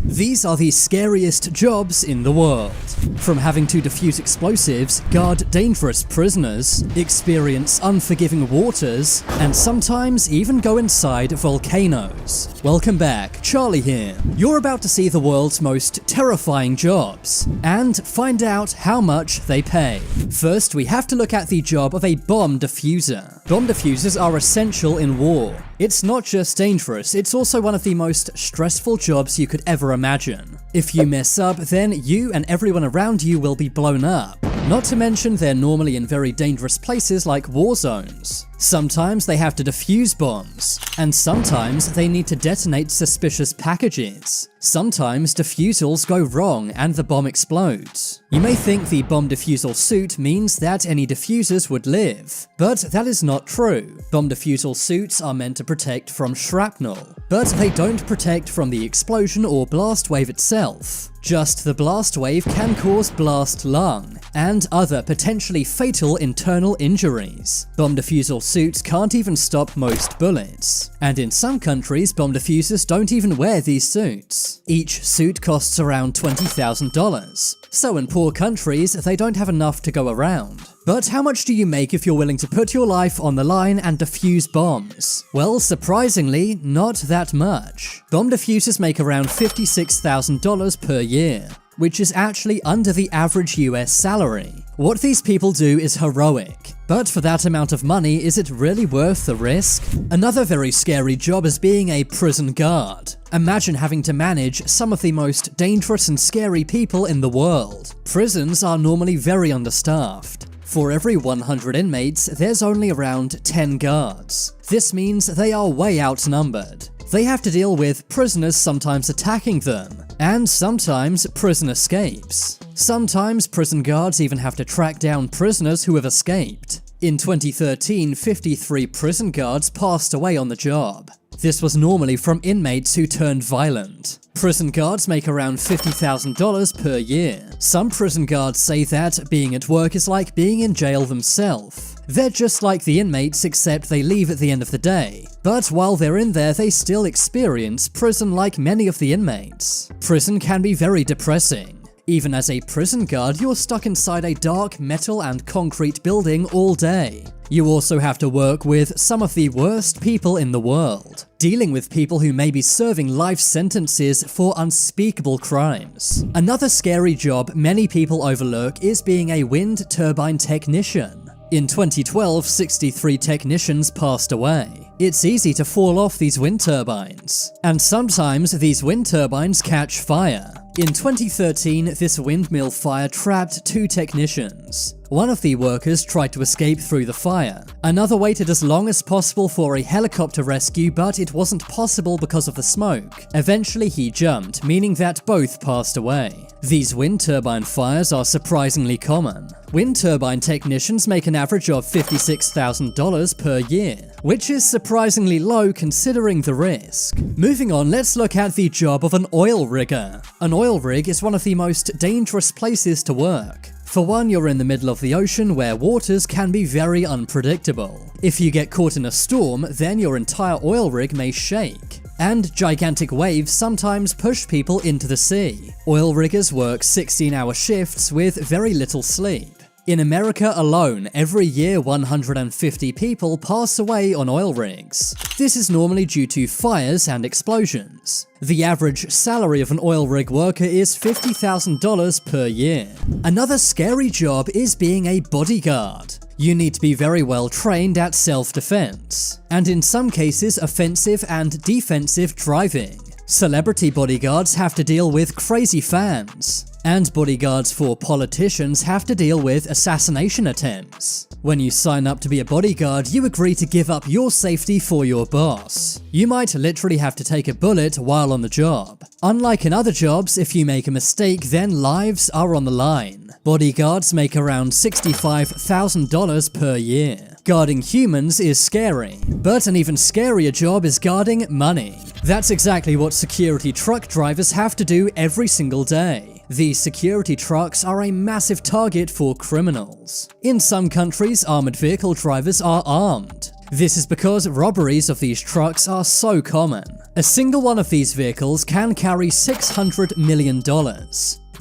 These are the scariest jobs in the world. From having to defuse explosives, guard dangerous prisoners, experience unforgiving waters, and sometimes even go inside volcanoes. Welcome back, Charlie here. You're about to see the world's most terrifying jobs, and find out how much they pay. First, we have to look at the job of a bomb diffuser. Bomb diffusers are essential in war. It's not just dangerous, it's also one of the most stressful jobs you could ever imagine. If you mess up, then you and everyone around you will be blown up. Not to mention they're normally in very dangerous places like war zones. Sometimes they have to defuse bombs, and sometimes they need to detonate suspicious packages. Sometimes defusals go wrong and the bomb explodes. You may think the bomb defusal suit means that any defusers would live, but that is not true. Bomb defusal suits are meant to protect from shrapnel, but they don't protect from the explosion or blast wave itself. Just the blast wave can cause blast lung and other potentially fatal internal injuries. Bomb defusal suits can't even stop most bullets, and in some countries bomb defusers don't even wear these suits. Each suit costs around $20,000, so in poor countries they don't have enough to go around. But how much do you make if you're willing to put your life on the line and defuse bombs? Well, surprisingly, not that much. Bomb defusers make around $56,000 per year, which is actually under the average US salary. What these people do is heroic, but for that amount of money, is it really worth the risk? Another very scary job is being a prison guard. Imagine having to manage some of the most dangerous and scary people in the world. Prisons are normally very understaffed. For every 100 inmates, there's only around 10 guards. This means they are way outnumbered. They have to deal with prisoners sometimes attacking them, and sometimes prison escapes. Sometimes prison guards even have to track down prisoners who have escaped. In 2013, 53 prison guards passed away on the job. This was normally from inmates who turned violent. Prison guards make around $50,000 per year. Some prison guards say that being at work is like being in jail themselves. They're just like the inmates, except they leave at the end of the day. But while they're in there, they still experience prison like many of the inmates. Prison can be very depressing. Even as a prison guard, you're stuck inside a dark metal and concrete building all day. You also have to work with some of the worst people in the world, dealing with people who may be serving life sentences for unspeakable crimes. Another scary job many people overlook is being a wind turbine technician. In 2012, 63 technicians passed away. It's easy to fall off these wind turbines, and sometimes these wind turbines catch fire. In 2013, this windmill fire trapped 2 technicians. One of the workers tried to escape through the fire. Another waited as long as possible for a helicopter rescue, but it wasn't possible because of the smoke. Eventually he jumped, meaning that both passed away. These wind turbine fires are surprisingly common. Wind turbine technicians make an average of $56,000 per year, which is surprisingly low considering the risk. Moving on, let's look at the job of an oil rigger. An oil rig is one of the most dangerous places to work. For one, you're in the middle of the ocean where waters can be very unpredictable. If you get caught in a storm, then your entire oil rig may shake. And gigantic waves sometimes push people into the sea. Oil riggers work 16-hour shifts with very little sleep. In America alone, every year 150 people pass away on oil rigs. This is normally due to fires and explosions. The average salary of an oil rig worker is $50,000 per year. Another scary job is being a bodyguard. You need to be very well trained at self-defense, and in some cases offensive and defensive driving. Celebrity bodyguards have to deal with crazy fans, and bodyguards for politicians have to deal with assassination attempts. When you sign up to be a bodyguard, you agree to give up your safety for your boss. You might literally have to take a bullet while on the job. Unlike in other jobs, if you make a mistake, then lives are on the line. Bodyguards make around $65,000 per year. Guarding humans is scary, but an even scarier job is guarding money. That's exactly what security truck drivers have to do every single day. These security trucks are a massive target for criminals. In some countries, armored vehicle drivers are armed. This is because robberies of these trucks are so common. A single one of these vehicles can carry $600 million.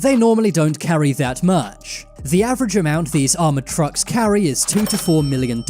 They normally don't carry that much. The average amount these armored trucks carry is $2 to $4 million,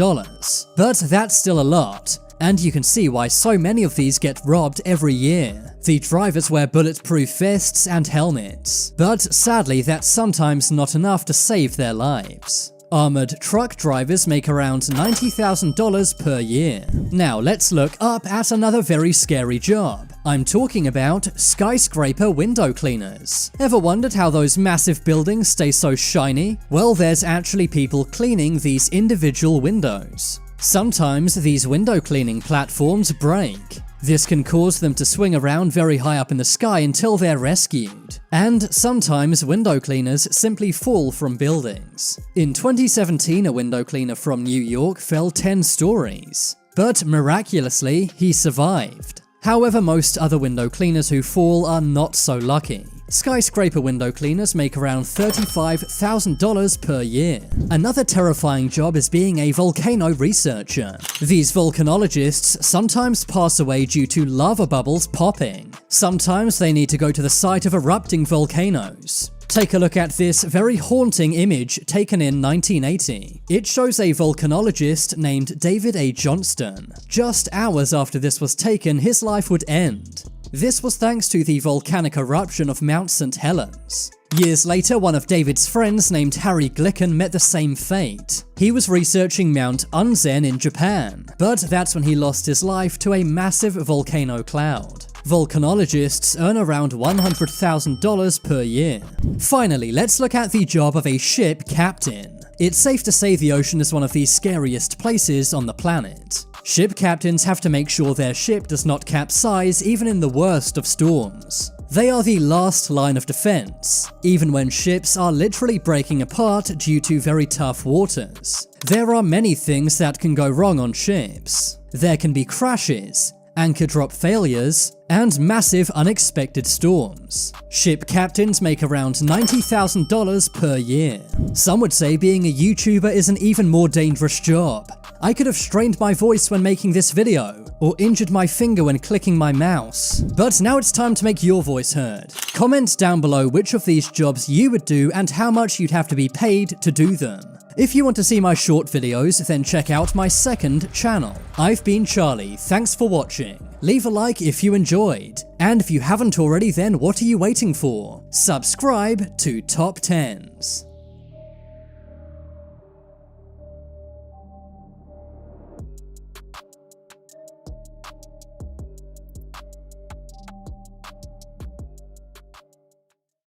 but that's still a lot. And you can see why so many of these get robbed every year. The drivers wear bulletproof vests and helmets, but sadly that's sometimes not enough to save their lives. Armored truck drivers make around $90,000 per year. Now let's look up at another very scary job. I'm talking about skyscraper window cleaners. Ever wondered how those massive buildings stay so shiny? Well, there's actually people cleaning these individual windows. Sometimes these window cleaning platforms break. This can cause them to swing around very high up in the sky until they're rescued. And sometimes window cleaners simply fall from buildings. In 2017, a window cleaner from New York fell 10 stories. But miraculously, he survived. However, most other window cleaners who fall are not so lucky. Skyscraper window cleaners make around $35,000 per year. Another terrifying job is being a volcano researcher. These volcanologists sometimes pass away due to lava bubbles popping. Sometimes they need to go to the site of erupting volcanoes. Take a look at this very haunting image taken in 1980. It shows a volcanologist named David A. Johnston. Just hours after this was taken, his life would end. This was thanks to the volcanic eruption of Mount St. Helens. Years later, one of David's friends named Harry Glicken met the same fate. He was researching Mount Unzen in Japan, but that's when he lost his life to a massive volcano cloud. Volcanologists earn around $100,000 per year. Finally, let's look at the job of a ship captain. It's safe to say the ocean is one of the scariest places on the planet. Ship captains have to make sure their ship does not capsize even in the worst of storms. They are the last line of defense, even when ships are literally breaking apart due to very tough waters. There are many things that can go wrong on ships. There can be crashes, anchor drop failures, and massive unexpected storms. Ship captains make around $90,000 per year. Some would say being a YouTuber is an even more dangerous job. I could have strained my voice when making this video, or injured my finger when clicking my mouse. But now it's time to make your voice heard. Comment down below which of these jobs you would do and how much you'd have to be paid to do them. If you want to see my short videos, then check out my second channel. I've been Charlie, thanks for watching. Leave a like if you enjoyed. And if you haven't already, then what are you waiting for? Subscribe to Top 10s.